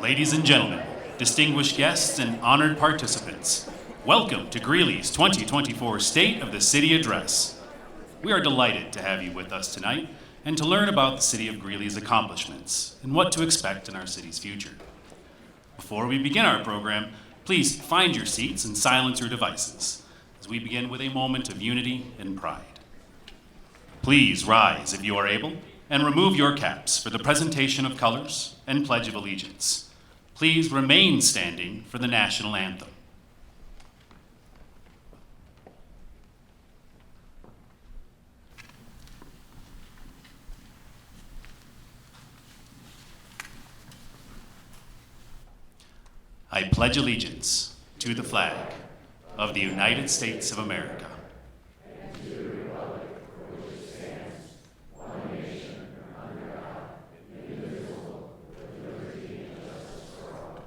Ladies and gentlemen, distinguished guests and honored participants, welcome to Greeley's 2024 State of the City Address. We are delighted to have you with us tonight and to learn about the City of Greeley's accomplishments and what to expect in our city's future. Before we begin our program, please find your seats and silence your devices as we begin with a moment of unity and pride. Please rise if you are able and remove your caps for the presentation of colors and Pledge of Allegiance. Please remain standing for the national anthem. I pledge allegiance to the flag of the United States of America and to the republic for which it stands, one nation, under God, indivisible, with liberty and justice for all.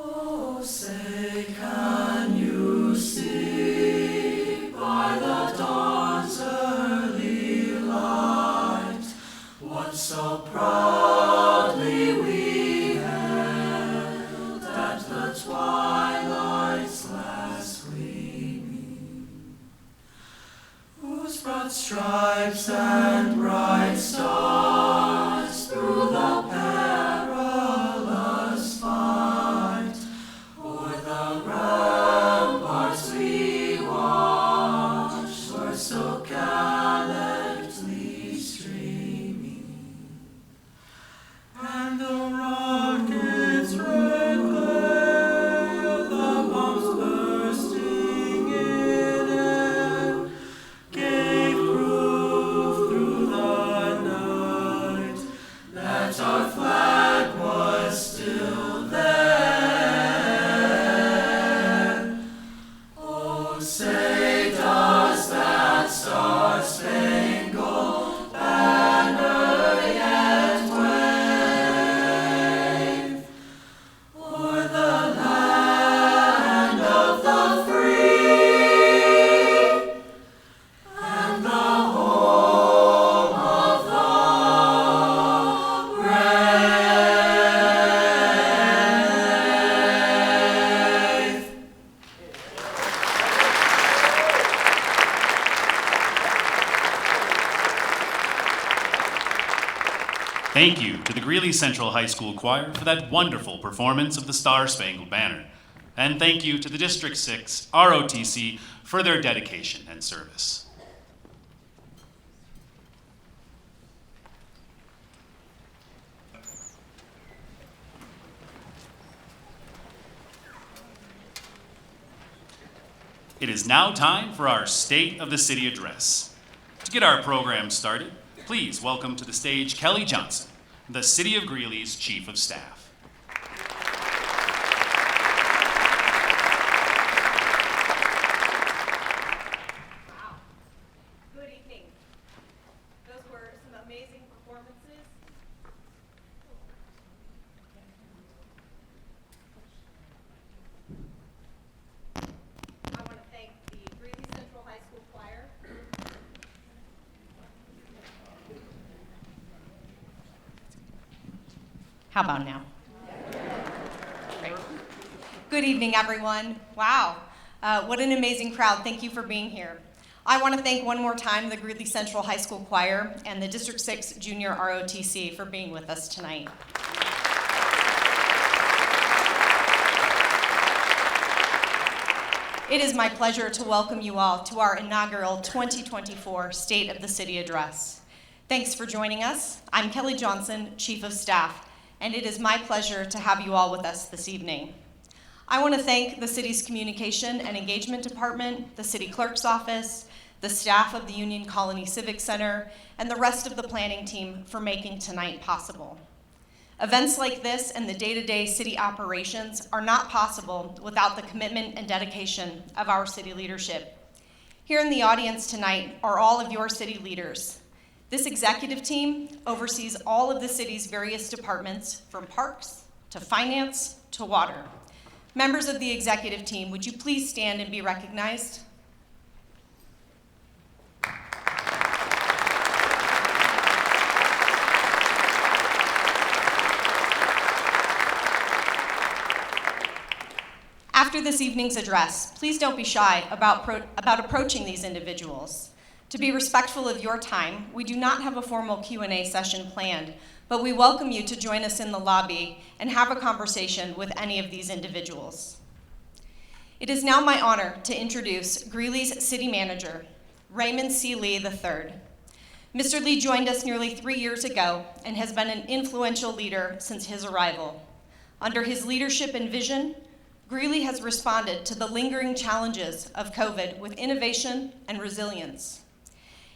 Oh, say, can you see by the dawn's early light what so proudly we hailed at the twilight's last gleaming, whose broad stripes and bright stars through the perilous fight o'er the ramparts we watched were so gallantly streaming, and the rockets red glare, the bombs bursting in air, gave proof through the night that our flag was still there. Oh, say does that star-spangled banner yet wave o'er the land of the free and the home of the brave? Thank you to the Greeley Central High School Choir for that wonderful performance of the Star-Spangled Banner. And thank you to the District 6 ROTC for their dedication and service. It is now time for our State of the City Address. To get our program started, please welcome to the stage Kelly Johnson, the City of Greeley's Chief of Staff. Wow. Good evening. Those were some amazing performances. I want to thank the Greeley Central High School Choir. How about now? Great. Good evening, everyone. Wow, what an amazing crowd. Thank you for being here. I want to thank one more time the Greeley Central High School Choir and the District 6 Junior ROTC for being with us tonight. It is my pleasure to welcome you all to our inaugural 2024 State of the City Address. Thanks for joining us. I'm Kelly Johnson, Chief of Staff, and it is my pleasure to have you all with us this evening. I want to thank the city's Communication and Engagement Department, the City Clerk's Office, the staff of the Union Colony Civic Center, and the rest of the planning team for making tonight possible. Events like this and the day-to-day city operations are not possible without the commitment and dedication of our city leadership. Here in the audience tonight are all of your city leaders. This executive team oversees all of the city's various departments, from parks to finance to water. Members of the executive team, would you please stand and be recognized? After this evening's address, please don't be shy about approaching these individuals. To be respectful of your time, we do not have a formal Q&A session planned, but we welcome you to join us in the lobby and have a conversation with any of these individuals. It is now my honor to introduce Greeley's City Manager, Raymond C. Lee III. Mr. Lee joined us nearly 3 years ago and has been an influential leader since his arrival. Under his leadership and vision, Greeley has responded to the lingering challenges of COVID with innovation and resilience.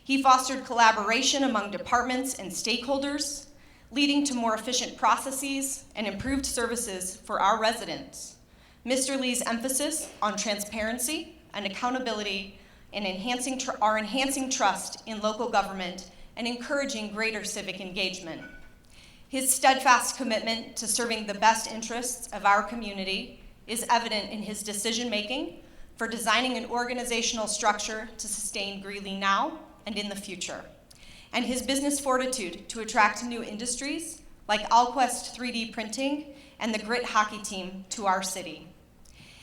He fostered collaboration among departments and stakeholders, leading to more efficient processes and improved services for our residents. Mr. Lee's emphasis on transparency and accountability and enhancing trust in local government and encouraging greater civic engagement. His steadfast commitment to serving the best interests of our community is evident in his decision-making for designing an organizational structure to sustain Greeley now and in the future, and his business fortitude to attract new industries like Alquest 3D printing and the Grit hockey team to our city.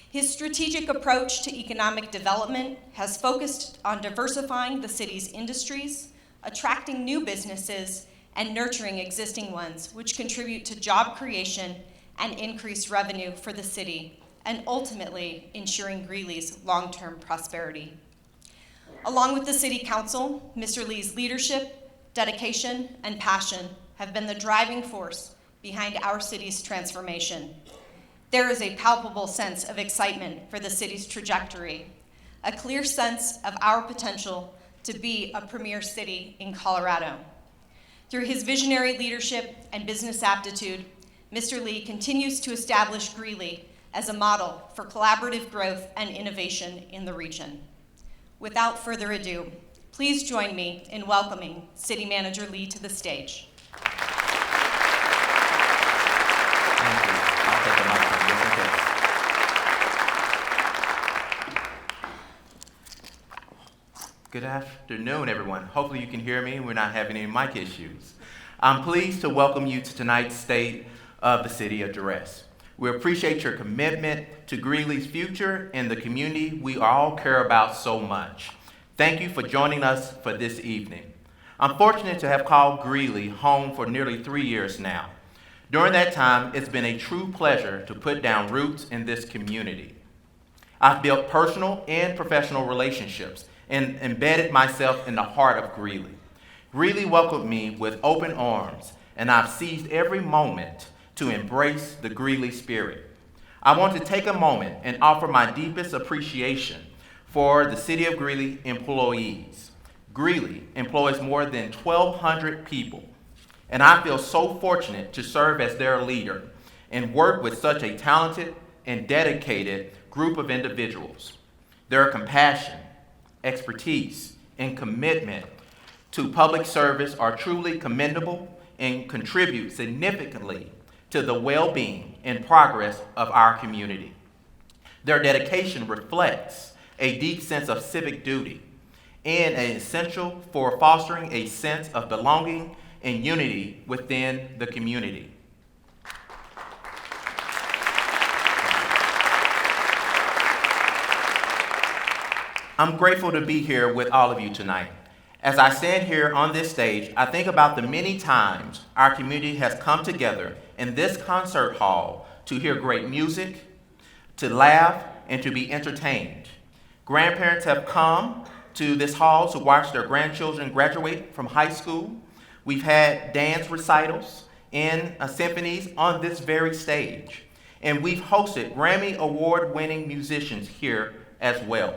His strategic approach to economic development has focused on diversifying the city's industries, attracting new businesses, and nurturing existing ones, which contribute to job creation and increased revenue for the city, and ultimately ensuring Greeley's long-term prosperity. Along with the City Council, Mr. Lee's leadership, dedication, and passion have been the driving force behind our city's transformation. There is a palpable sense of excitement for the city's trajectory, a clear sense of our potential to be a premier city in Colorado. Through his visionary leadership and business aptitude, Mr. Lee continues to establish Greeley as a model for collaborative growth and innovation in the region. Without further ado, please join me in welcoming City Manager Lee to the stage. Good afternoon, everyone. Hopefully you can hear me. We're not having any mic issues. I'm pleased to welcome you to tonight's State of the City Address. We appreciate your commitment to Greeley's future and the community we all care about so much. Thank you for joining us for this evening. I'm fortunate to have called Greeley home for nearly 3 years now. During that time, it's been a true pleasure to put down roots in this community. I've built personal and professional relationships and embedded myself in the heart of Greeley. Greeley welcomed me with open arms, and I've seized every moment to embrace the Greeley spirit. I want to take a moment and offer my deepest appreciation for the City of Greeley employees. Greeley employs more than 1,200 people, and I feel so fortunate to serve as their leader and work with such a talented and dedicated group of individuals. Their compassion, expertise, and commitment to public service are truly commendable and contribute significantly to the well-being and progress of our community. Their dedication reflects a deep sense of civic duty and is essential for fostering a sense of belonging and unity within the community. I'm grateful to be here with all of you tonight. As I stand here on this stage, I think about the many times our community has come together in this concert hall to hear great music, to laugh, and to be entertained. Grandparents have come to this hall to watch their grandchildren graduate from high school. We've had dance recitals and symphonies on this very stage. And we've hosted Grammy Award-winning musicians here as well.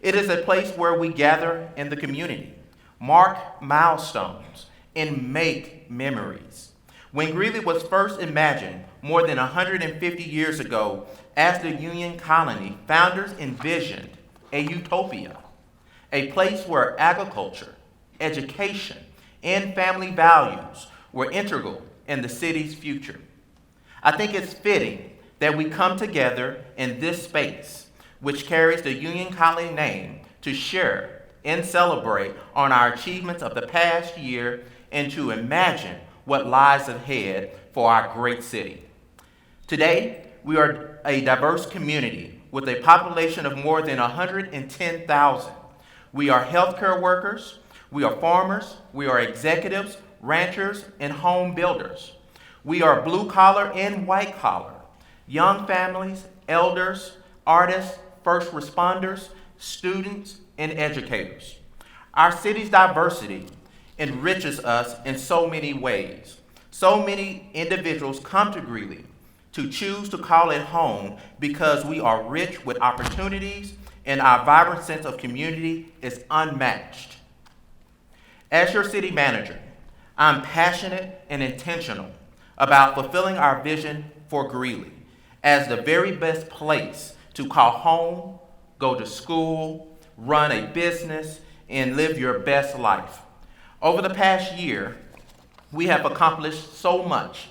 It is a place where we gather in the community, mark milestones, and make memories. When Greeley was first imagined more than 150 years ago as the Union Colony, founders envisioned a utopia, a place where agriculture, education, and family values were integral in the city's future. I think it's fitting that we come together in this space, which carries the Union Colony name, to share and celebrate on our achievements of the past year and to imagine what lies ahead for our great city. Today, we are a diverse community with a population of more than 110,000. We are healthcare workers, we are farmers, we are executives, ranchers, and home builders. We are blue collar and white collar, young families, elders, artists, first responders, students, and educators. Our city's diversity enriches us in so many ways. So many individuals come to Greeley to choose to call it home because we are rich with opportunities and our vibrant sense of community is unmatched. As your city manager, I'm passionate and intentional about fulfilling our vision for Greeley as the very best place to call home, go to school, run a business, and live your best life. Over the past year, we have accomplished so much,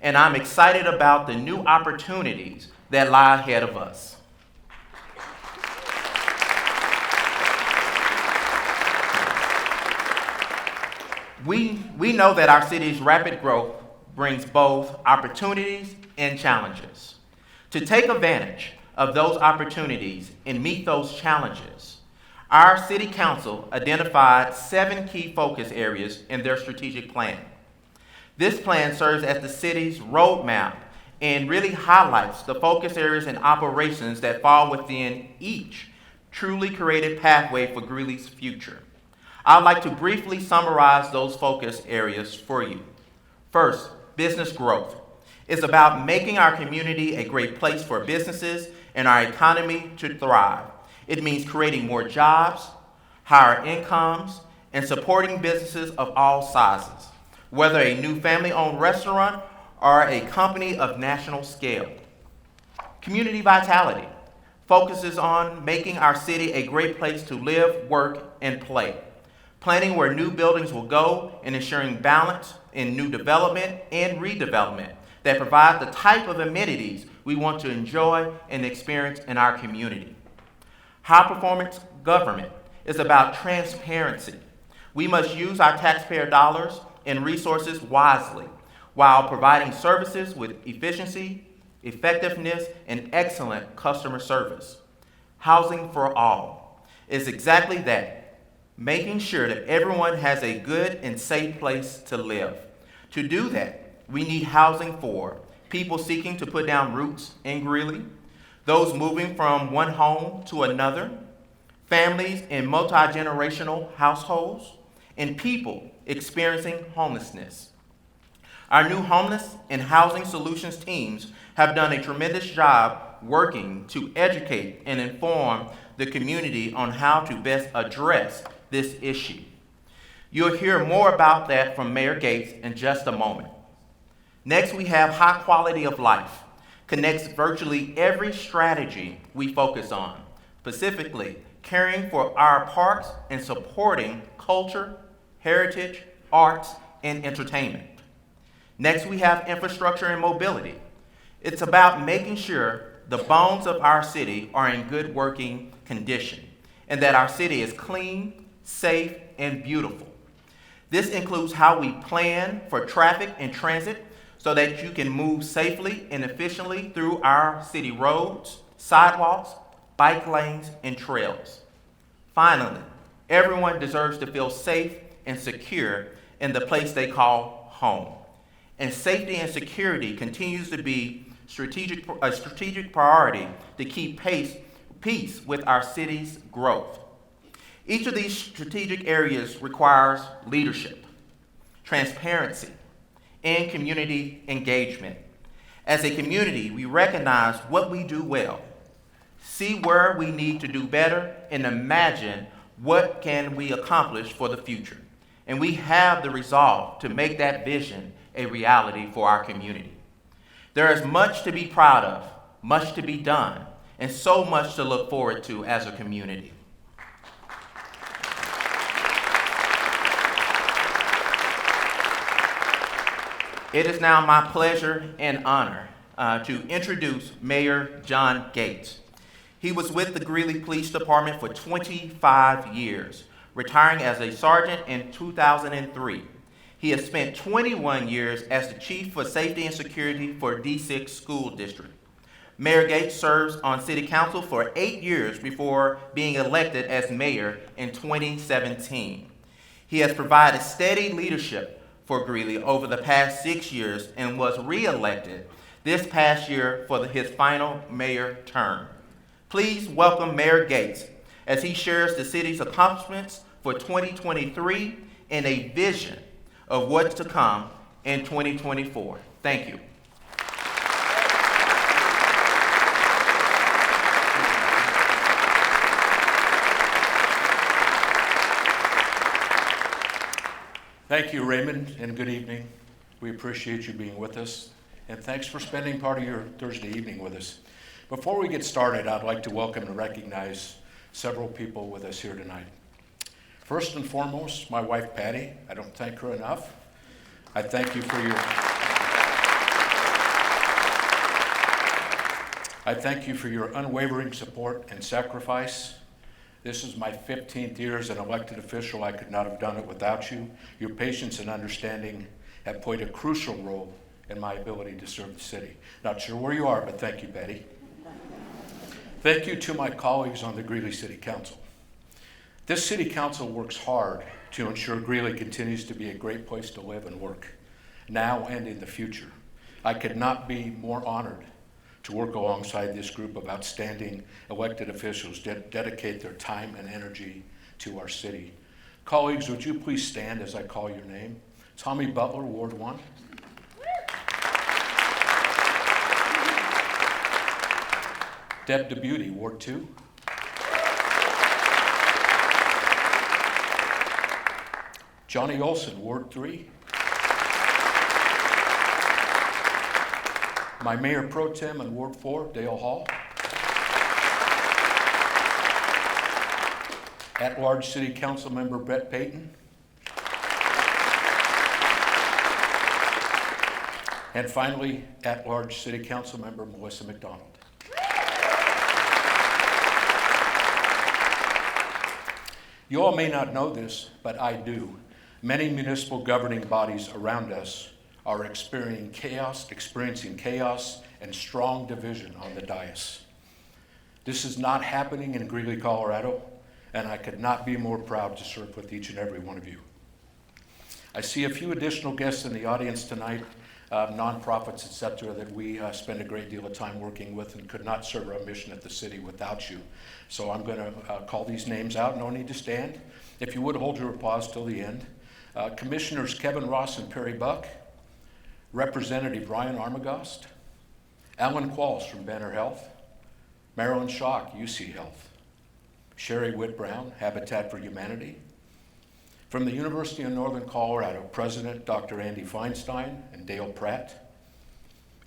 and I'm excited about the new opportunities that lie ahead of us. We know that our city's rapid growth brings both opportunities and challenges. To take advantage of those opportunities and meet those challenges, our City Council identified 7 key focus areas in their strategic plan. This plan serves as the city's roadmap and really highlights the focus areas and operations that fall within each truly created pathway for Greeley's future. I'd like to briefly summarize those focus areas for you. First, business growth. It's about making our community a great place for businesses and our economy to thrive. It means creating more jobs, higher incomes, and supporting businesses of all sizes, whether a new family-owned restaurant or a company of national scale. Community vitality focuses on making our city a great place to live, work, and play, planning where new buildings will go and ensuring balance in new development and redevelopment that provide the type of amenities we want to enjoy and experience in our community. High-performance government is about transparency. We must use our taxpayer dollars and resources wisely while providing services with efficiency, effectiveness, and excellent customer service. Housing for all is exactly that, making sure that everyone has a good and safe place to live. To do that, we need housing for people seeking to put down roots in Greeley, those moving from one home to another, families in multi-generational households, and people experiencing homelessness. Our new homeless and housing solutions teams have done a tremendous job working to educate and inform the community on how to best address this issue. You'll hear more about that from Mayor Gates in just a moment. Next, we have high quality of life. Connects virtually every strategy we focus on, specifically caring for our parks and supporting culture, heritage, arts, and entertainment. Next, we have infrastructure and mobility. It's about making sure the bones of our city are in good working condition and that our city is clean, safe, and beautiful. This includes how we plan for traffic and transit so that you can move safely and efficiently through our city roads, sidewalks, bike lanes, and trails. Finally, everyone deserves to feel safe and secure in the place they call home. And safety and security continues to be a strategic priority to keep pace with our city's growth. Each of these strategic areas requires leadership, transparency, and community engagement. As a community, we recognize what we do well, see where we need to do better, and imagine what can we accomplish for the future. And we have the resolve to make that vision a reality for our community. There is much to be proud of, much to be done, and so much to look forward to as a community. It is now my pleasure and honor to introduce Mayor John Gates. He was with the Greeley Police Department for 25 years, retiring as a sergeant in 2003. He has spent 21 years as the Chief for Safety and Security for D6 School District. Mayor Gates serves on City Council for 8 years before being elected as mayor in 2017. He has provided steady leadership for Greeley over the past 6 years and was re-elected this past year for his final mayor term. Please welcome Mayor Gates as he shares the city's accomplishments for 2023 and a vision of what's to come in 2024. Thank you. Thank you, Raymond, and good evening. We appreciate you being with us, and thanks for spending part of your Thursday evening with us. Before we get started, I'd like to welcome and recognize several people with us here tonight. First and foremost, my wife, Patty. I don't thank her enough. I thank you for your unwavering support and sacrifice. This is my 15th year as an elected official. I could not have done it without you. Your patience and understanding have played a crucial role in my ability to serve the city. Not sure where you are, but thank you, Betty. Thank you to my colleagues on the Greeley City Council. This City Council works hard to ensure Greeley continues to be a great place to live and work, now and in the future. I could not be more honored to work alongside this group of outstanding elected officials that dedicate their time and energy to our city. Colleagues, would you please stand as I call your name? Tommy Butler, Ward 1. Deb DeBeauty, Ward 2. Johnny Olson, Ward 3. My Mayor Pro Tem in Ward 4, Dale Hall. At-large City Council Member Brett Payton. And finally, at-large City Council Member Melissa McDonald. You all may not know this, but I do. Many municipal governing bodies around us are experiencing chaos and strong division on the dais. This is not happening in Greeley, Colorado, and I could not be more proud to serve with each and every one of you. I see a few additional guests in the audience tonight, nonprofits, et cetera, that we spend a great deal of time working with and could not serve our mission at the city without you. So I'm gonna call these names out. No need to stand. If you would, hold your applause till the end. Commissioners Kevin Ross and Perry Buck, Representative Ryan Armagost, Alan Qualls from Banner Health, Marilyn Schock, UC Health, Sherry Witt-Brown, Habitat for Humanity. From the University of Northern Colorado, President Dr. Andy Feinstein and Dale Pratt,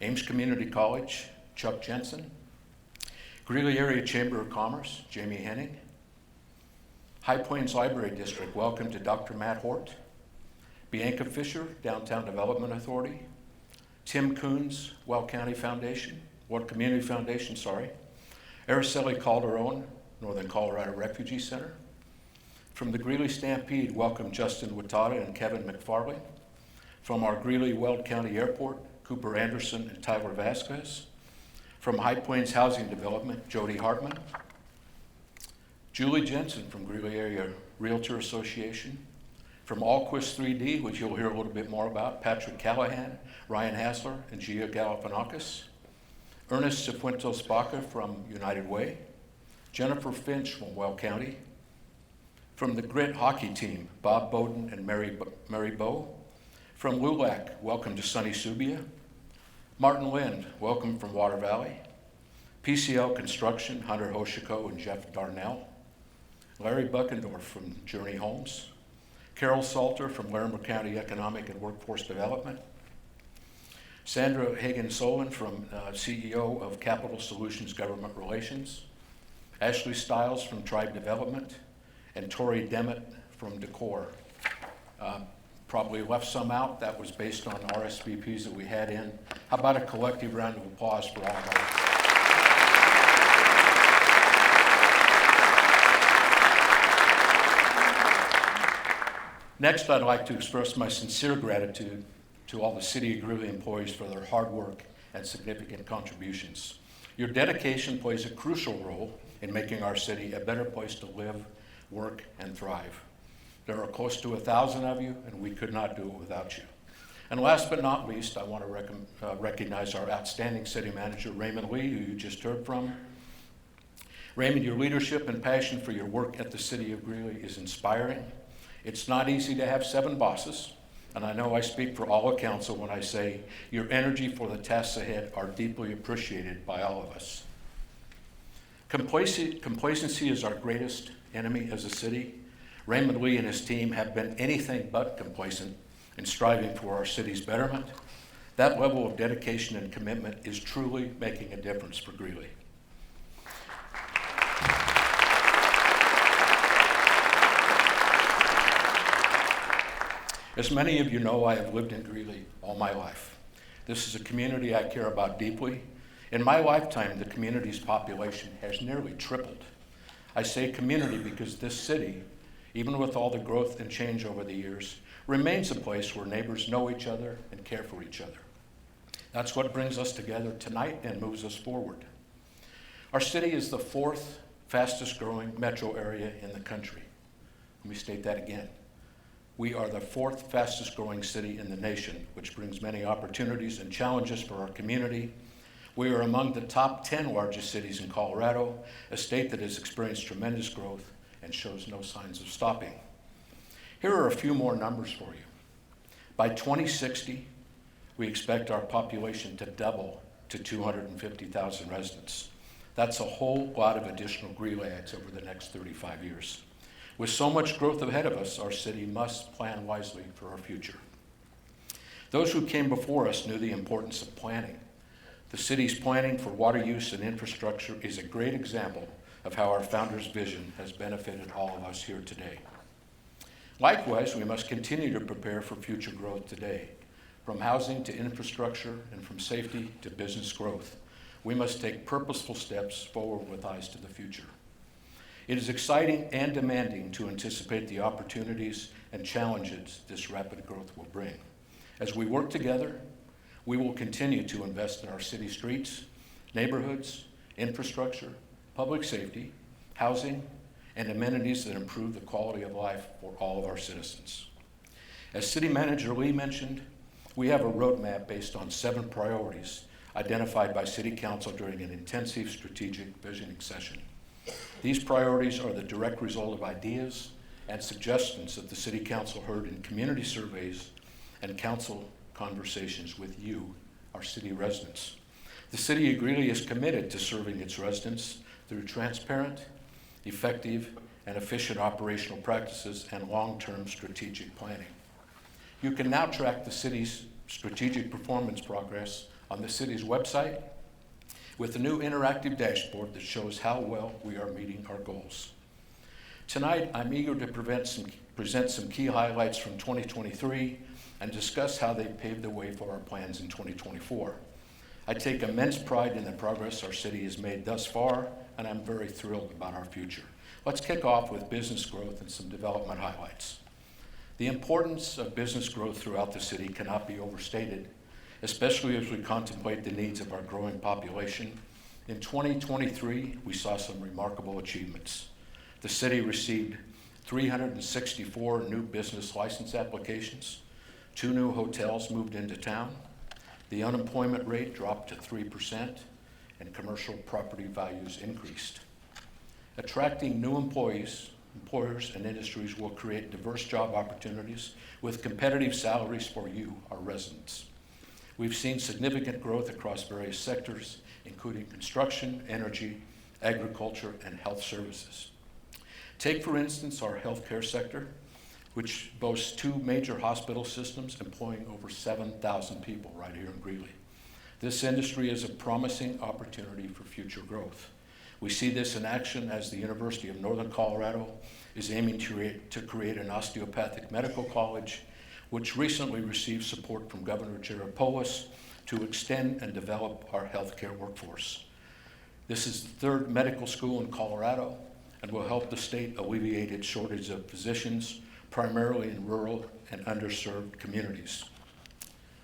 Ames Community College, Chuck Jensen, Greeley Area Chamber of Commerce, Jamie Henning, High Plains Library District, welcome to Dr. Matt Hort, Bianca Fisher, Downtown Development Authority, Tim Coons, Weld Community Foundation, Araceli Calderon, Northern Colorado Refugee Center. From the Greeley Stampede, welcome Justin Wattada and Kevin McFarley. From our Greeley Weld County Airport, Cooper Anderson and Tyler Vasquez. From High Plains Housing Development, Jody Hartman. Julie Jensen from Greeley Area Realtor Association. From Allquist 3D, which you'll hear a little bit more about, Patrick Callahan, Ryan Hassler, and Gia Galifianakis. Ernest Cifuentos Baca from United Way. Jennifer Finch from Weld County. From the Grit hockey team, Bob Bowden and Mary Bow. From LULAC, welcome to Sunny Subia. Martin Lind, welcome from Water Valley. PCL Construction, Hunter Hoshiko and Jeff Darnell. Larry Buckendorf from Journey Homes. Carol Salter from Larimer County Economic and Workforce Development. Sandra Hagen-Solon from CEO of Capital Solutions Government Relations. Ashley Stiles from Tribe Development. And Tori Demet from Decor. Probably left some out. That was based on RSVPs that we had in. How about a collective round of applause for all of them? Next, I'd like to express my sincere gratitude to all the City of Greeley employees for their hard work and significant contributions. Your dedication plays a crucial role in making our city a better place to live, work, and thrive. There are close to 1,000 of you, and we could not do it without you. And last but not least, I want to recognize our outstanding city manager, Raymond, who you just heard from. Raymond, your leadership and passion for your work at the City of Greeley is inspiring. It's not easy to have 7 bosses, and I know I speak for all of council when I say your energy for the tasks ahead are deeply appreciated by all of us. Complacency is our greatest enemy as a city. Raymond Lee and his team have been anything but complacent in striving for our city's betterment. That level of dedication and commitment is truly making a difference for Greeley. As many of you know, I have lived in Greeley all my life. This is a community I care about deeply. In my lifetime, the community's population has nearly tripled. I say community because this city, even with all the growth and change over the years, remains a place where neighbors know each other and care for each other. That's what brings us together tonight and moves us forward. Our city is the 4th fastest growing metro area in the country. Let me state that again. We are the 4th fastest growing city in the nation, which brings many opportunities and challenges for our community. We are among the top 10 largest cities in Colorado, a state that has experienced tremendous growth and shows no signs of stopping. Here are a few more numbers for you. By 2060, we expect our population to double to 250,000 residents. That's a whole lot of additional Greeleyites over the next 35 years. With so much growth ahead of us, our city must plan wisely for our future. Those who came before us knew the importance of planning. The city's planning for water use and infrastructure is a great example of how our founder's vision has benefited all of us here today. Likewise, we must continue to prepare for future growth today. From housing to infrastructure and from safety to business growth, we must take purposeful steps forward with eyes to the future. It is exciting and demanding to anticipate the opportunities and challenges this rapid growth will bring. As we work together, we will continue to invest in our city streets, neighborhoods, infrastructure, public safety, housing, and amenities that improve the quality of life for all of our citizens. As City Manager Lee mentioned, we have a roadmap based on 7 priorities identified by City Council during an intensive strategic visioning session. These priorities are the direct result of ideas and suggestions that the City Council heard in community surveys and council conversations with you, our city residents. The City of Greeley is committed to serving its residents through transparent, effective, and efficient operational practices and long-term strategic planning. You can now track the city's strategic performance progress on the city's website with a new interactive dashboard that shows how well we are meeting our goals. Tonight, I'm eager to present some key highlights from 2023 and discuss how they paved the way for our plans in 2024. I take immense pride in the progress our city has made thus far, and I'm very thrilled about our future. Let's kick off with business growth and some development highlights. The importance of business growth throughout the city cannot be overstated, especially as we contemplate the needs of our growing population. In 2023, we saw some remarkable achievements. The city received 364 new business license applications, 2 new hotels moved into town, the unemployment rate dropped to 3%, and commercial property values increased. Attracting new employers and industries will create diverse job opportunities with competitive salaries for you, our residents. We've seen significant growth across various sectors, including construction, energy, agriculture, and health services. Take, for instance, our healthcare sector, which boasts 2 major hospital systems employing over 7,000 people right here in Greeley. This industry is a promising opportunity for future growth. We see this in action as the University of Northern Colorado is aiming to create an osteopathic medical college, which recently received support from Governor Jared Polis to extend and develop our healthcare workforce. This is the 3rd medical school in Colorado and will help the state alleviate its shortage of physicians, primarily in rural and underserved communities.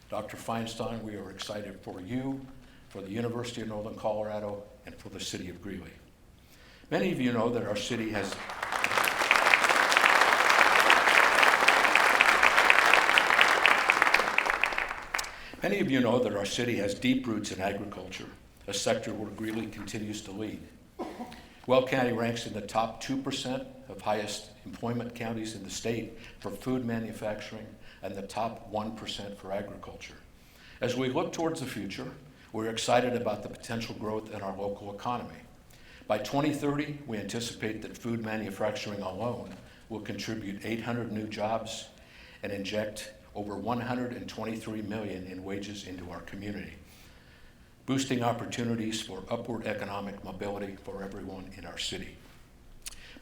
Dr. Feinstein, we are excited for you, for the University of Northern Colorado, and for the city of Greeley. Many of you know that our city has deep roots in agriculture, a sector where Greeley continues to lead. Weld County ranks in the top 2% of highest employment counties in the state for food manufacturing and the top 1% for agriculture. As we look towards the future, we're excited about the potential growth in our local economy. By 2030, we anticipate that food manufacturing alone will contribute 800 new jobs and inject over $123 million in wages into our community, boosting opportunities for upward economic mobility for everyone in our city.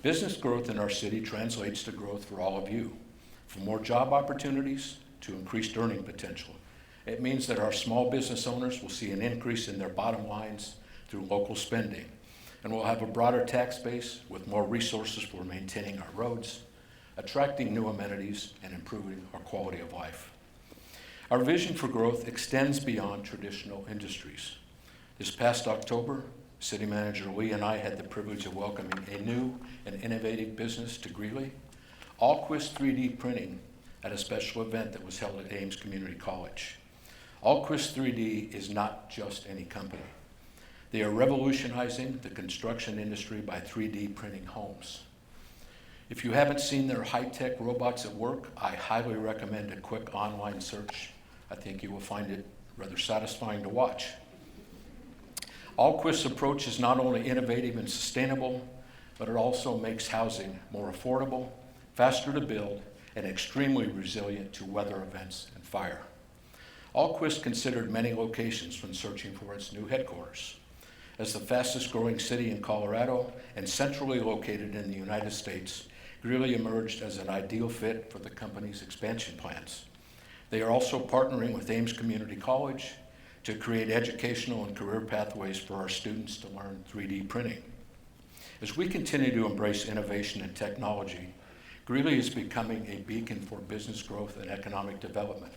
Business growth in our city translates to growth for all of you, from more job opportunities to increased earning potential. It means that our small business owners will see an increase in their bottom lines through local spending, and we'll have a broader tax base with more resources for maintaining our roads, attracting new amenities, and improving our quality of life. Our vision for growth extends beyond traditional industries. This past October, City Manager Lee and I had the privilege of welcoming a new and innovative business to Greeley, Allquist 3D Printing, at a special event that was held at Ames Community College. Allquist 3D is not just any company. They are revolutionizing the construction industry by 3D printing homes. If you haven't seen their high-tech robots at work, I highly recommend a quick online search. I think you will find it rather satisfying to watch. Allquist's approach is not only innovative and sustainable, but it also makes housing more affordable, faster to build, and extremely resilient to weather events and fire. Allquist considered many locations when searching for its new headquarters. As the fastest growing city in Colorado and centrally located in the United States, Greeley emerged as an ideal fit for the company's expansion plans. They are also partnering with Ames Community College to create educational and career pathways for our students to learn 3D printing. As we continue to embrace innovation and technology, Greeley is becoming a beacon for business growth and economic development.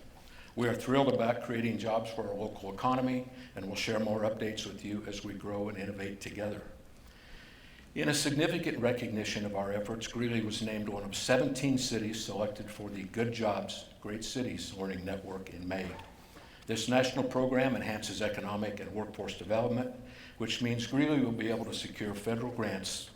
We are thrilled about creating jobs for our local economy, and we'll share more updates with you as we grow and innovate together. In a significant recognition of our efforts, Greeley was named one of 17 cities selected for the Good Jobs, Great Cities Learning Network in May. This national program enhances economic and workforce development, which means Greeley will be able to secure federal grants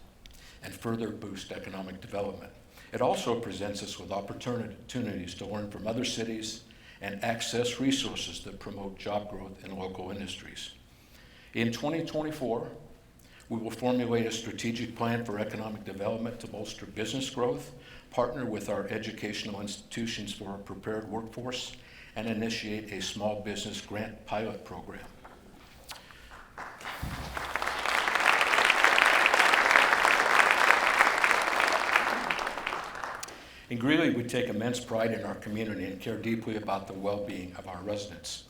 and further boost economic development. It also presents us with opportunities to learn from other cities and access resources that promote job growth in local industries. In 2024, we will formulate a strategic plan for economic development to bolster business growth, partner with our educational institutions for a prepared workforce, and initiate a small business grant pilot program. In Greeley, we take immense pride in our community and care deeply about the well-being of our residents.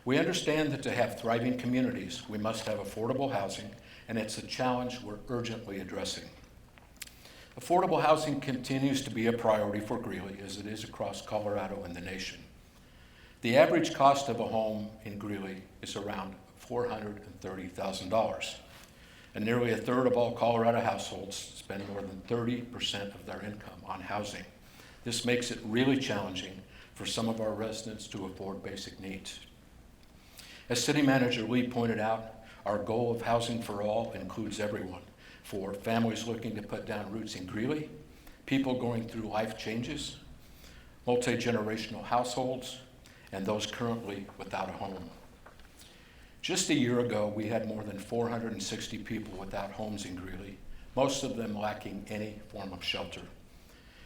We understand that to have thriving communities, we must have affordable housing, and it's a challenge we're urgently addressing. Affordable housing continues to be a priority for Greeley, as it is across Colorado and the nation. The average cost of a home in Greeley is around $430,000, and nearly a third of all Colorado households spend more than 30% of their income on housing. This makes it really challenging for some of our residents to afford basic needs. As City Manager Lee pointed out, our goal of housing for all includes everyone, for families looking to put down roots in Greeley, people going through life changes, multi-generational households, and those currently without a home. Just a year ago, we had more than 460 people without homes in Greeley, most of them lacking any form of shelter.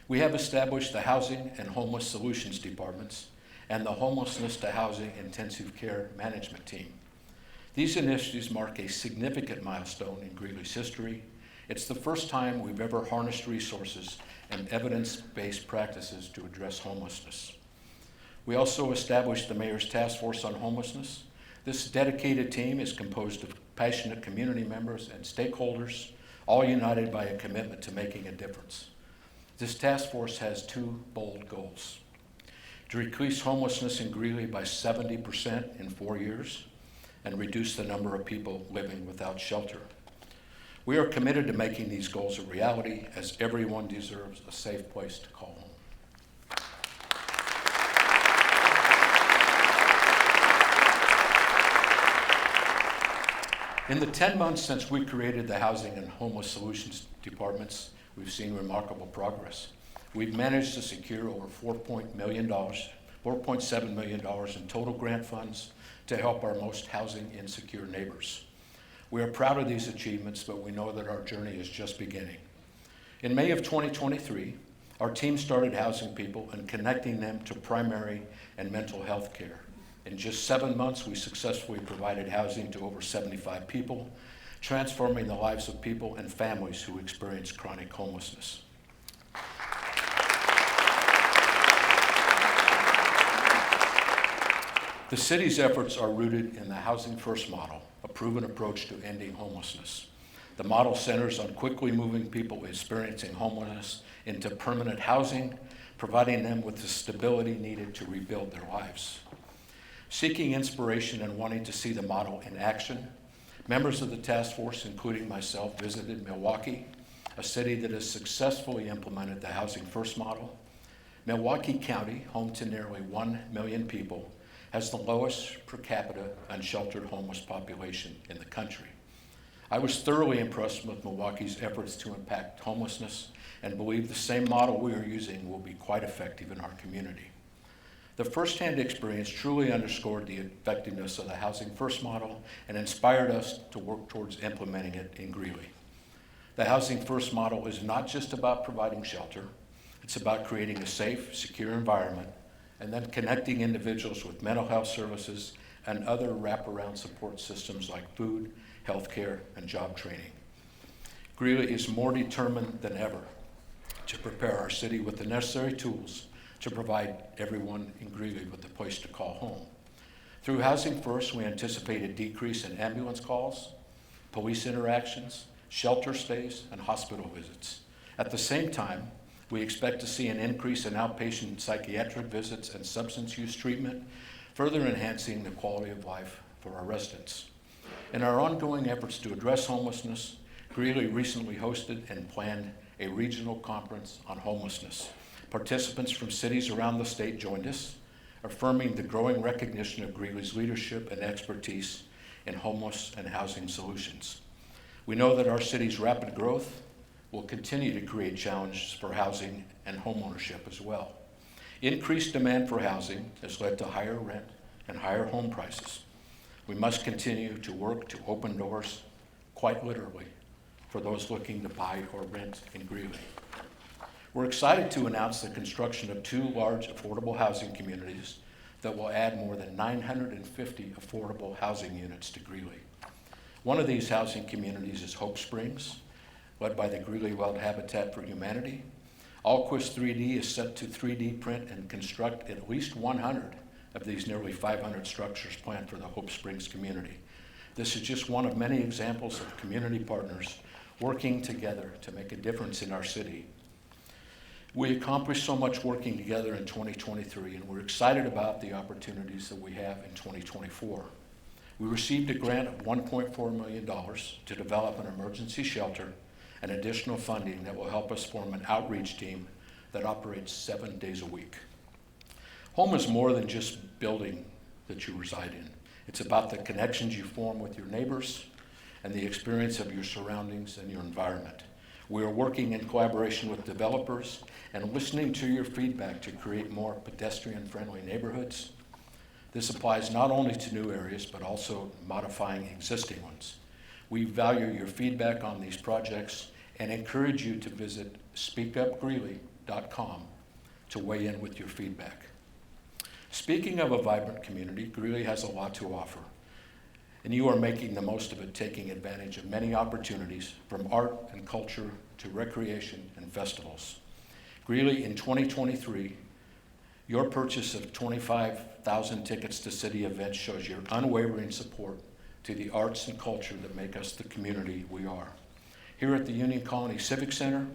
We have established the Housing and Homeless Solutions Departments and the Homelessness to Housing Intensive Care Management Team. These initiatives mark a significant milestone in Greeley's history. It's the first time we've ever harnessed resources and evidence-based practices to address homelessness. We also established the Mayor's Task Force on Homelessness. This dedicated team is composed of passionate community members and stakeholders, all united by a commitment to making a difference. This task force has two bold goals: to decrease homelessness in Greeley by 70% in 4 years, and reduce the number of people living without shelter. We are committed to making these goals a reality, as everyone deserves a safe place to call home. In the 10 months since we created the Housing and Homeless Solutions Departments, we've seen remarkable progress. We've managed to secure over $4.7 million in total grant funds to help our most housing insecure neighbors. We are proud of these achievements, but we know that our journey is just beginning. In May of 2023, our team started housing people and connecting them to primary and mental health care. In just 7 months, we successfully provided housing to over 75 people, transforming the lives of people and families who experience chronic homelessness. The city's efforts are rooted in the Housing First model, a proven approach to ending homelessness. The model centers on quickly moving people experiencing homelessness into permanent housing, providing them with the stability needed to rebuild their lives. Seeking inspiration and wanting to see the model in action, members of the task force, including myself, visited Milwaukee, a city that has successfully implemented the Housing First model. Milwaukee County, home to nearly 1 million people, has the lowest per capita unsheltered homeless population in the country. I was thoroughly impressed with Milwaukee's efforts to impact homelessness and believe the same model we are using will be quite effective in our community. The firsthand experience truly underscored the effectiveness of the Housing First model and inspired us to work towards implementing it in Greeley. The Housing First model is not just about providing shelter, it's about creating a safe, secure environment and then connecting individuals with mental health services and other wraparound support systems like food, healthcare, and job training. Greeley is more determined than ever to prepare our city with the necessary tools to provide everyone in Greeley with a place to call home. Through Housing First, we anticipate a decrease in ambulance calls, police interactions, shelter stays, and hospital visits. At the same time, we expect to see an increase in outpatient psychiatric visits and substance use treatment, further enhancing the quality of life for our residents. In our ongoing efforts to address homelessness, Greeley recently hosted and planned a regional conference on homelessness. Participants from cities around the state joined us, affirming the growing recognition of Greeley's leadership and expertise in homeless and housing solutions. We know that our city's rapid growth will continue to create challenges for housing and homeownership as well. Increased demand for housing has led to higher rent and higher home prices. We must continue to work to open doors, quite literally, for those looking to buy or rent in Greeley. We're excited to announce the construction of 2 large affordable housing communities that will add more than 950 affordable housing units to Greeley. One of these housing communities is Hope Springs, led by the Greeley Wild Habitat for Humanity. Allquist 3D is set to 3D print and construct at least 100 of these nearly 500 structures planned for the Hope Springs community. This is just one of many examples of community partners working together to make a difference in our city. We accomplished so much working together in 2023, and we're excited about the opportunities that we have in 2024. We received a grant of $1.4 million to develop an emergency shelter and additional funding that will help us form an outreach team that operates 7 days a week. Home is more than just building that you reside in. It's about the connections you form with your neighbors and the experience of your surroundings and your environment. We are working in collaboration with developers and listening to your feedback to create more pedestrian-friendly neighborhoods. This applies not only to new areas, but also modifying existing ones. We value your feedback on these projects and encourage you to visit speakupgreeley.com to weigh in with your feedback. Speaking of a vibrant community, Greeley has a lot to offer, and you are making the most of it, taking advantage of many opportunities from art and culture to recreation and festivals. Greeley, in 2023, your purchase of 25,000 tickets to city events shows your unwavering support to the arts and culture that make us the community we are. Here at the Union Colony Civic Center,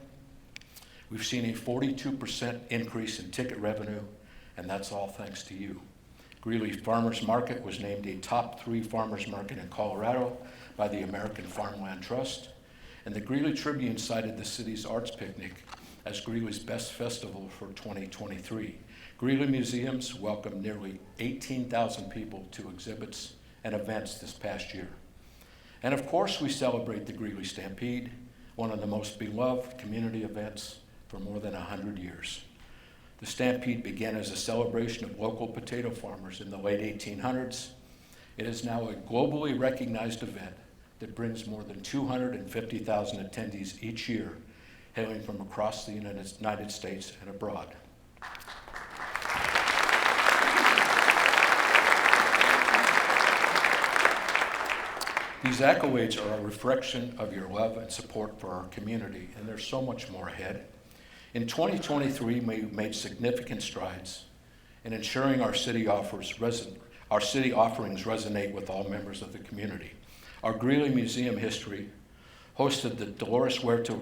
we've seen a 42% increase in ticket revenue, and that's all thanks to you. Greeley Farmers Market was named a top 3 farmers market in Colorado by the American Farmland Trust, and the Greeley Tribune cited the city's arts picnic as Greeley's best festival for 2023. Greeley museums welcomed nearly 18,000 people to exhibits and events this past year. And of course, we celebrate the Greeley Stampede, one of the most beloved community events for more than 100 years. The Stampede began as a celebration of local potato farmers in the late 1800s. It is now a globally recognized event that brings more than 250,000 attendees each year, hailing from across the United States and abroad. These accolades are a reflection of your love and support for our community, and there's so much more ahead. In 2023, we made significant strides in ensuring our city offerings resonate with all members of the community. Our Greeley Museum history hosted the Dolores Huerta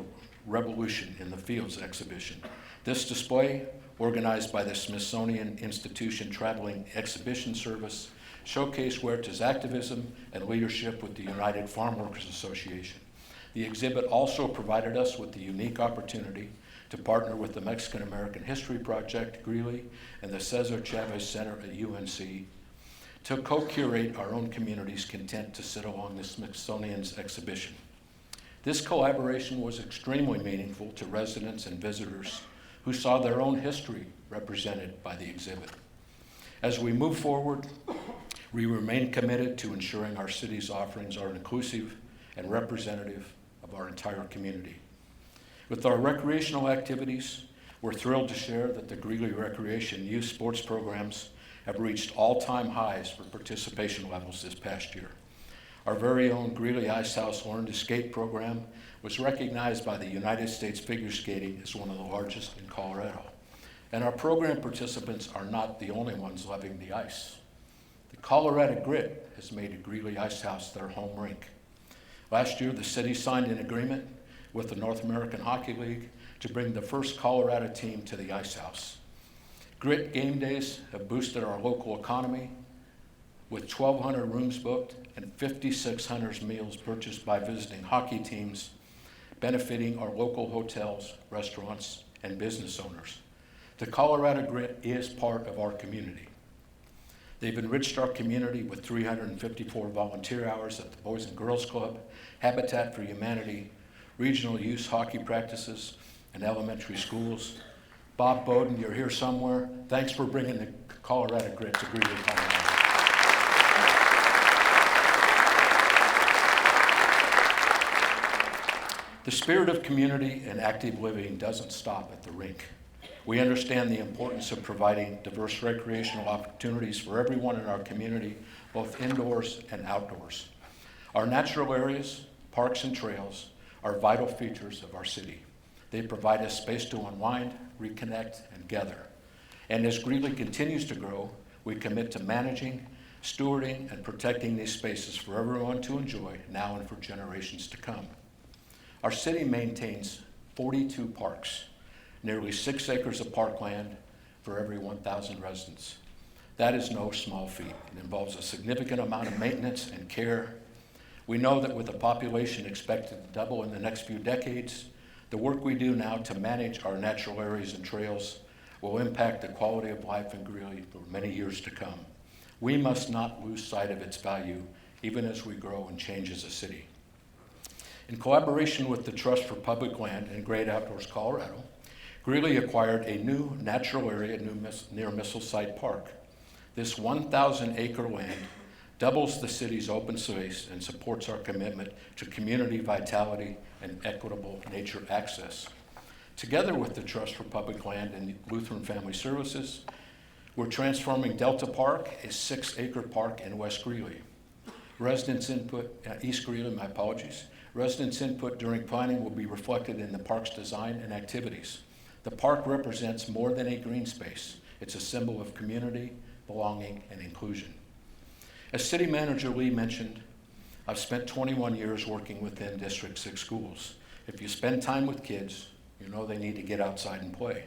Revolution in the Fields exhibition. This display, organized by the Smithsonian Institution Traveling Exhibition Service, showcased Huerta's activism and leadership with the United Farm Workers Association. The exhibit also provided us with the unique opportunity to partner with the Mexican American History Project, Greeley, and the Cesar Chavez Center at UNC to co-curate our own community's content to sit along the Smithsonian's exhibition. This collaboration was extremely meaningful to residents and visitors who saw their own history represented by the exhibit. As we move forward, we remain committed to ensuring our city's offerings are inclusive and representative of our entire community. With our recreational activities, we're thrilled to share that the Greeley Recreation Youth Sports programs have reached all-time highs for participation levels this past year. Our very own Greeley Ice House Learn to Skate program was recognized by the United States Figure Skating as one of the largest in Colorado. And our program participants are not the only ones loving the ice. The Colorado Grit has made a Greeley Ice House their home rink. Last year, the city signed an agreement with the North American Hockey League to bring the first Colorado team to the Ice House. Grit game days have boosted our local economy with 1,200 rooms booked and 5,600 meals purchased by visiting hockey teams, benefiting our local hotels, restaurants, and business owners. The Colorado Grit is part of our community. They've enriched our community with 354 volunteer hours at the Boys and Girls Club, Habitat for Humanity, regional youth hockey practices, and elementary schools. Bob Bowden, you're here somewhere. Thanks for bringing the Colorado Grit to Greeley, Colorado. The spirit of community and active living doesn't stop at the rink. We understand the importance of providing diverse recreational opportunities for everyone in our community, both indoors and outdoors. Our natural areas, parks, and trails are vital features of our city. They provide us space to unwind, reconnect, and gather. And as Greeley continues to grow, we commit to managing, stewarding, and protecting these spaces for everyone to enjoy now and for generations to come. Our city maintains 42 parks, nearly 6 acres of parkland for every 1,000 residents. That is no small feat. It involves a significant amount of maintenance and care. We know that with a population expected to double in the next few decades, the work we do now to manage our natural areas and trails will impact the quality of life in Greeley for many years to come. We must not lose sight of its value, even as we grow and change as a city. In collaboration with the Trust for Public Land and Great Outdoors Colorado, Greeley acquired a new natural area near Missile Site Park. This 1,000-acre land doubles the city's open space and supports our commitment to community vitality and equitable nature access. Together with the Trust for Public Land and Lutheran Family Services, we're transforming Delta Park, a 6-acre park in West Greeley. East Greeley, my apologies. Residents' input during planning will be reflected in the park's design and activities. The park represents more than a green space. It's a symbol of community, belonging, and inclusion. As City Manager Lee mentioned, I've spent 21 years working within District 6 schools. If you spend time with kids, you know they need to get outside and play.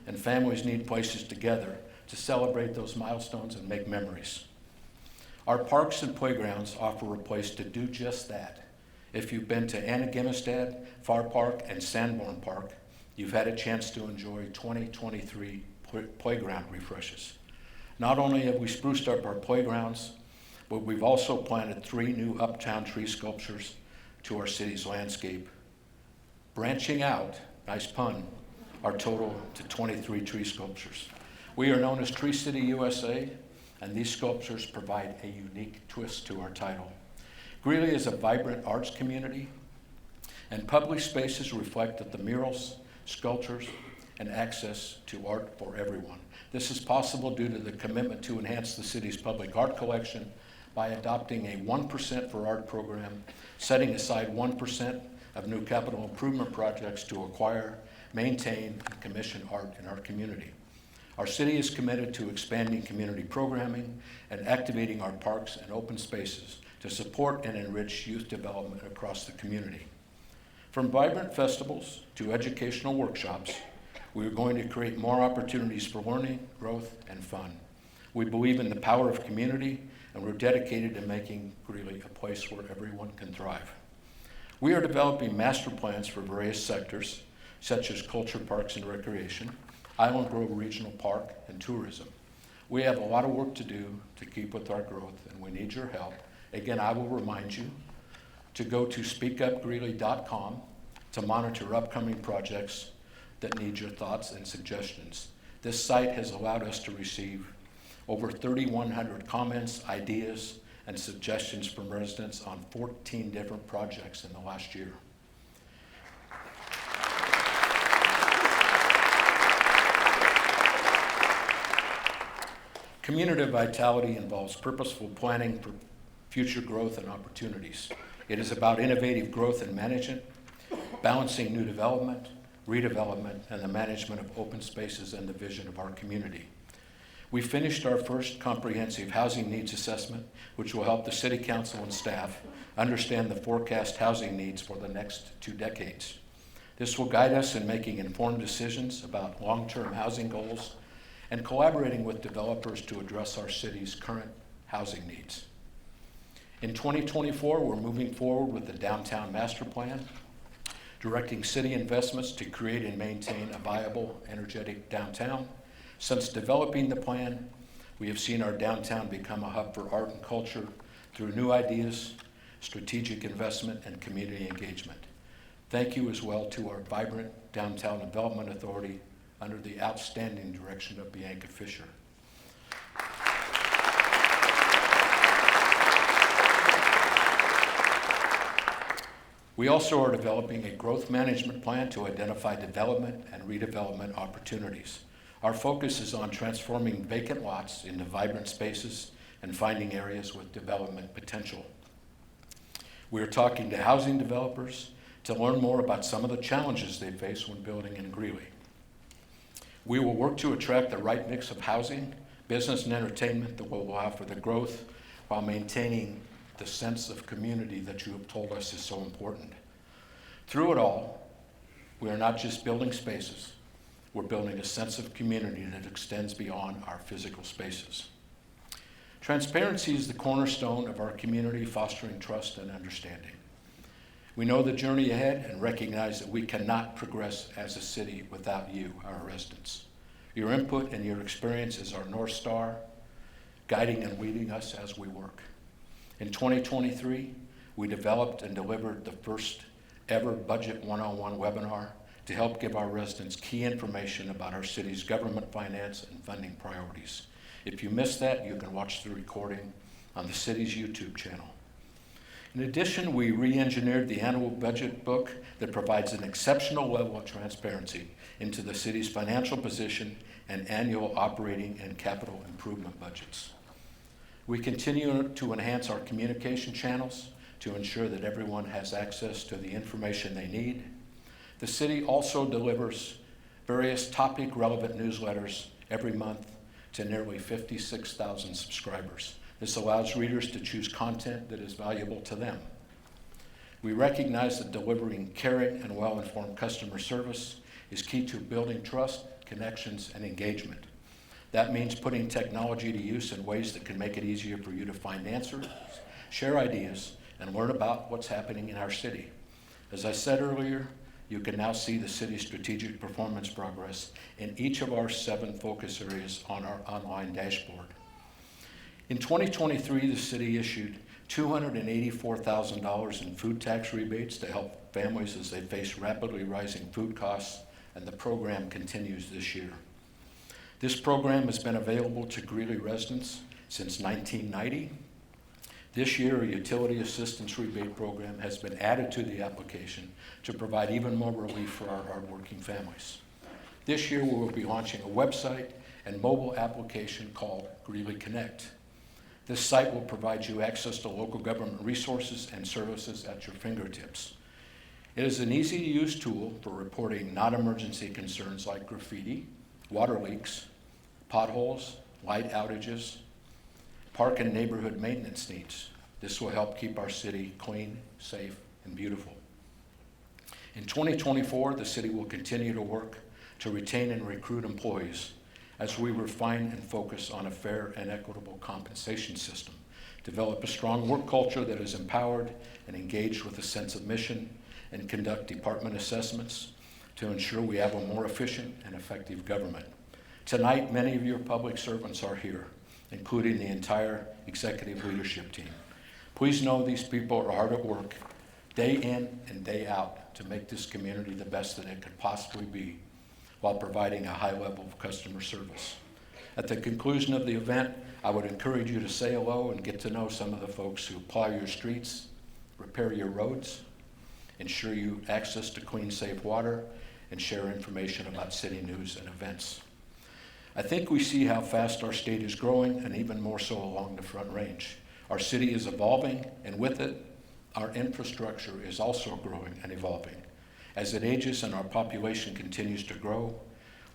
And families need places to gather to celebrate those milestones and make memories. Our parks and playgrounds offer a place to do just that. If you've been to Anagimistad, Far Park, and Sanborn Park, you've had a chance to enjoy 2023 playground refreshes. Not only have we spruced up our playgrounds, but we've also planted 3 new uptown tree sculptures to our city's landscape, branching out, nice pun, our total to 23 tree sculptures. We are known as Tree City USA, and these sculptures provide a unique twist to our title. Greeley is a vibrant arts community, and public spaces reflect that the murals, sculptures, and access to art for everyone. This is possible due to the commitment to enhance the city's public art collection by adopting a 1% for art program, setting aside 1% of new capital improvement projects to acquire, maintain, and commission art in our community. Our city is committed to expanding community programming and activating our parks and open spaces to support and enrich youth development across the community. From vibrant festivals to educational workshops, we are going to create more opportunities for learning, growth, and fun. We believe in the power of community, and we're dedicated to making Greeley a place where everyone can thrive. We are developing master plans for various sectors, such as culture, parks, and recreation, Island Grove Regional Park, and tourism. We have a lot of work to do to keep with our growth, and we need your help. Again, I will remind you to go to speakupgreeley.com to monitor upcoming projects that need your thoughts and suggestions. This site has allowed us to receive over 3,100 comments, ideas, and suggestions from residents on 14 different projects in the last year. Community vitality involves purposeful planning for future growth and opportunities. It is about innovative growth and management, balancing new development, redevelopment, and the management of open spaces and the vision of our community. We finished our first comprehensive housing needs assessment, which will help the City Council and staff understand the forecast housing needs for the next 2 decades. This will guide us in making informed decisions about long-term housing goals and collaborating with developers to address our city's current housing needs. In 2024, we're moving forward with the Downtown Master Plan, directing city investments to create and maintain a viable, energetic downtown. Since developing the plan, we have seen our downtown become a hub for art and culture through new ideas, strategic investment, and community engagement. Thank you as well to our vibrant Downtown Development Authority under the outstanding direction of Bianca Fisher. We also are developing a growth management plan to identify development and redevelopment opportunities. Our focus is on transforming vacant lots into vibrant spaces and finding areas with development potential. We are talking to housing developers to learn more about some of the challenges they face when building in Greeley. We will work to attract the right mix of housing, business, and entertainment that will allow for the growth while maintaining the sense of community that you have told us is so important. Through it all, we are not just building spaces, we're building a sense of community that extends beyond our physical spaces. Transparency is the cornerstone of our community, fostering trust and understanding. We know the journey ahead and recognize that we cannot progress as a city without you, our residents. Your input and your experience is our North Star, guiding and leading us as we work. In 2023, we developed and delivered the first ever Budget 101 webinar to help give our residents key information about our city's government finance and funding priorities. If you missed that, you can watch the recording on the city's YouTube channel. In addition, we re-engineered the annual budget book that provides an exceptional level of transparency into the city's financial position and annual operating and capital improvement budgets. We continue to enhance our communication channels to ensure that everyone has access to the information they need. The city also delivers various topic-relevant newsletters every month to nearly 56,000 subscribers. This allows readers to choose content that is valuable to them. We recognize that delivering caring and well-informed customer service is key to building trust, connections, and engagement. That means putting technology to use in ways that can make it easier for you to find answers, share ideas, and learn about what's happening in our city. As I said earlier, you can now see the city's strategic performance progress in each of our 7 focus areas on our online dashboard. In 2023, the city issued $284,000 in food tax rebates to help families as they face rapidly rising food costs, and the program continues this year. This program has been available to Greeley residents since 1990. This year, a utility assistance rebate program has been added to the application to provide even more relief for our hardworking families. This year, we will be launching a website and mobile application called Greeley Connect. This site will provide you access to local government resources and services at your fingertips. It is an easy-to-use tool for reporting non-emergency concerns like graffiti, water leaks, potholes, light outages, park and neighborhood maintenance needs. This will help keep our city clean, safe, and beautiful. In 2024, the city will continue to work to retain and recruit employees as we refine and focus on a fair and equitable compensation system, develop a strong work culture that is empowered and engaged with a sense of mission, and conduct department assessments to ensure we have a more efficient and effective government. Tonight, many of your public servants are here, including the entire executive leadership team. Please know these people are hard at work, day in and day out, to make this community the best that it could possibly be, while providing a high level of customer service. At the conclusion of the event, I would encourage you to say hello and get to know some of the folks who plow your streets, repair your roads, ensure you access to clean, safe water, and share information about city news and events. I think we see how fast our state is growing, and even more so along the Front Range. Our city is evolving, and with it, our infrastructure is also growing and evolving. As it ages and our population continues to grow,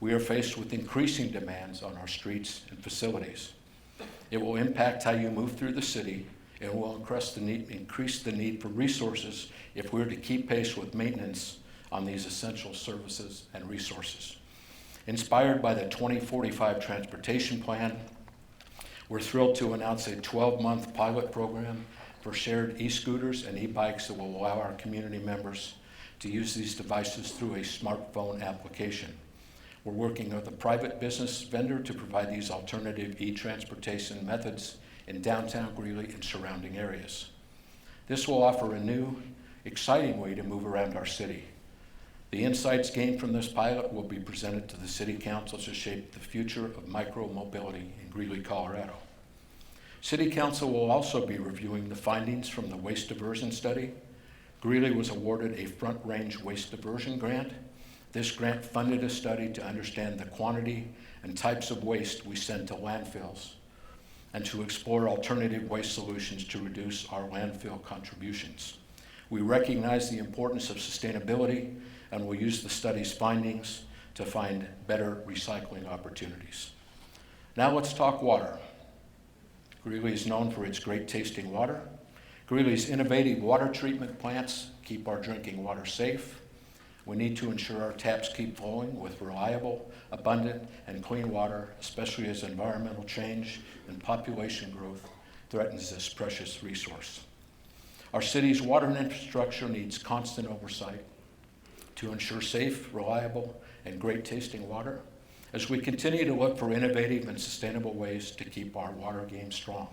we are faced with increasing demands on our streets and facilities. It will impact how you move through the city, and will increase the need for resources if we're to keep pace with maintenance on these essential services and resources. Inspired by the 2045 Transportation Plan, we're thrilled to announce a 12-month pilot program for shared e-scooters and e-bikes that will allow our community members to use these devices through a smartphone application. We're working with a private business vendor to provide these alternative e-transportation methods in downtown Greeley and surrounding areas. This will offer a new, exciting way to move around our city. The insights gained from this pilot will be presented to the City Council to shape the future of micro-mobility in Greeley, Colorado. City Council will also be reviewing the findings from the waste diversion study. Greeley was awarded a Front Range Waste Diversion Grant. This grant funded a study to understand the quantity and types of waste we send to landfills, and to explore alternative waste solutions to reduce our landfill contributions. We recognize the importance of sustainability, and will use the study's findings to find better recycling opportunities. Now let's talk water. Greeley is known for its great tasting water. Greeley's innovative water treatment plants keep our drinking water safe. We need to ensure our taps keep flowing with reliable, abundant, and clean water, especially as environmental change and population growth threatens this precious resource. Our city's water and infrastructure needs constant oversight to ensure safe, reliable, and great tasting water, as we continue to look for innovative and sustainable ways to keep our water game strong.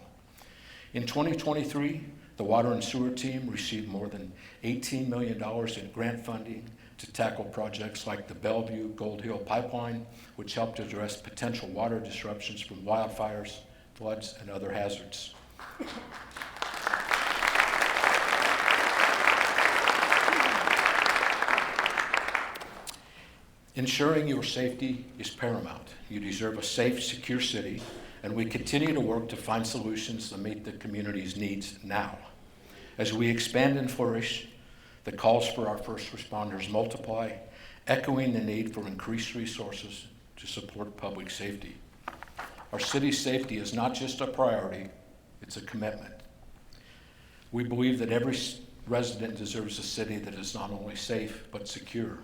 In 2023, the Water and Sewer team received more than $18 million in grant funding to tackle projects like the Bellevue Gold Hill Pipeline, which helped address potential water disruptions from wildfires, floods, and other hazards. Ensuring your safety is paramount. You deserve a safe, secure city, and we continue to work to find solutions that meet the community's needs now. As we expand and flourish, the calls for our first responders multiply, echoing the need for increased resources to support public safety. Our city's safety is not just a priority, it's a commitment. We believe that every resident deserves a city that is not only safe, but secure.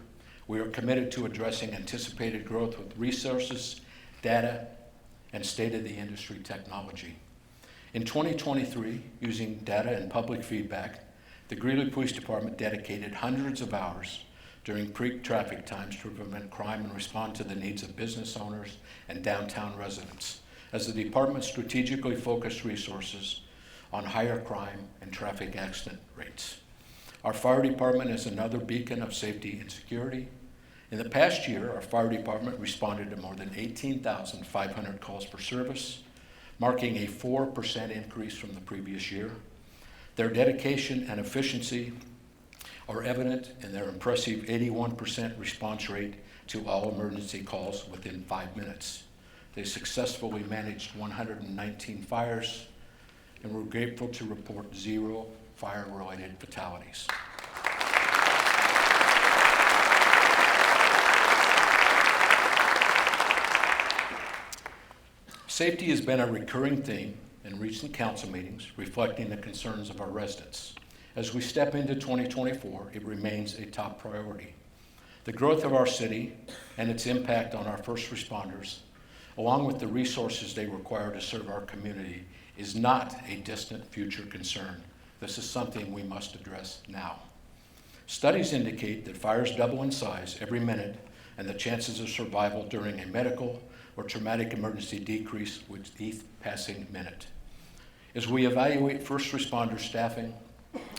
We are committed to addressing anticipated growth with resources, data, and state-of-the-industry technology. In 2023, using data and public feedback, the Greeley Police Department dedicated hundreds of hours during peak traffic times to prevent crime and respond to the needs of business owners and downtown residents, as the department strategically focused resources on higher crime and traffic accident rates. Our fire department is another beacon of safety and security. In the past year, our fire department responded to more than 18,500 calls for service, marking a 4% increase from the previous year. Their dedication and efficiency are evident in their impressive 81% response rate to all emergency calls within 5 minutes. They successfully managed 119 fires, and we're grateful to report 0 fire-related fatalities. Safety has been a recurring theme in recent council meetings, reflecting the concerns of our residents. As we step into 2024, it remains a top priority. The growth of our city and its impact on our first responders, along with the resources they require to serve our community, is not a distant future concern. This is something we must address now. Studies indicate that fires double in size every minute, and the chances of survival during a medical or traumatic emergency decrease with each passing minute. As we evaluate first responder staffing,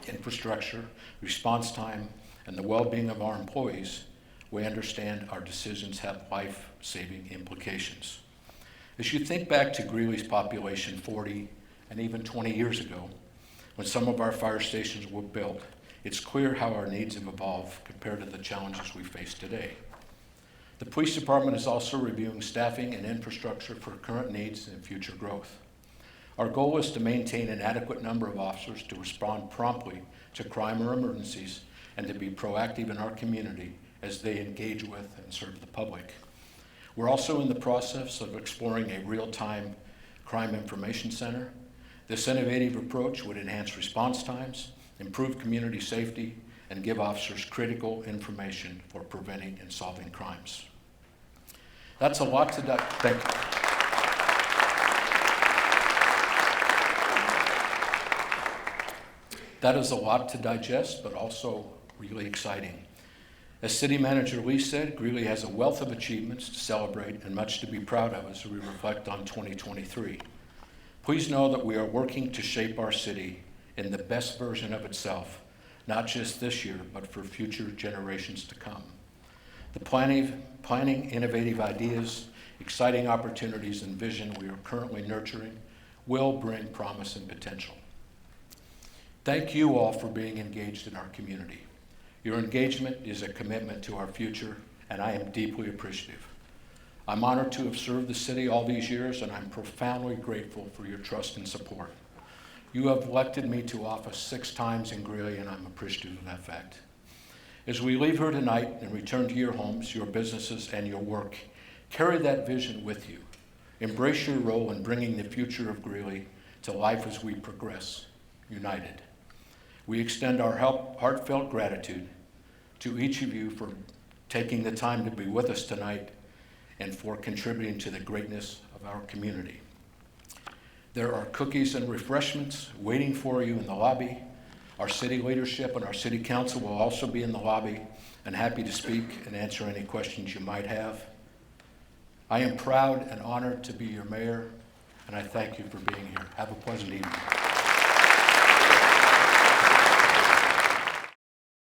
infrastructure, response time, and the well-being of our employees, we understand our decisions have life-saving implications. As you think back to Greeley's population 40 and even 20 years ago, when some of our fire stations were built, it's clear how our needs have evolved compared to the challenges we face today. The police department is also reviewing staffing and infrastructure for current needs and future growth. Our goal is to maintain an adequate number of officers to respond promptly to crime or emergencies and to be proactive in our community as they engage with and serve the public. We're also in the process of exploring a real-time crime information center. This innovative approach would enhance response times, improve community safety, and give officers critical information for preventing and solving crimes. That's a lot to thank you. That is a lot to digest, but also really exciting. As City Manager Lee said, Greeley has a wealth of achievements to celebrate and much to be proud of as we reflect on 2023. Please know that we are working to shape our city in the best version of itself, not just this year, but for future generations to come. The planning innovative ideas, exciting opportunities, and vision we are currently nurturing will bring promise and potential. Thank you all for being engaged in our community. Your engagement is a commitment to our future, and I am deeply appreciative. I'm honored to have served the city all these years, and I'm profoundly grateful for your trust and support. You have elected me to office 6 times in Greeley, and I'm appreciative of that fact. As we leave here tonight and return to your homes, your businesses, and your work, carry that vision with you. Embrace your role in bringing the future of Greeley to life as we progress, united. We extend our heartfelt gratitude to each of you for taking the time to be with us tonight and for contributing to the greatness of our community. There are cookies and refreshments waiting for you in the lobby. Our city leadership and our city council will also be in the lobby and happy to speak and answer any questions you might have. I am proud and honored to be your mayor, and I thank you for being here. Have a pleasant evening.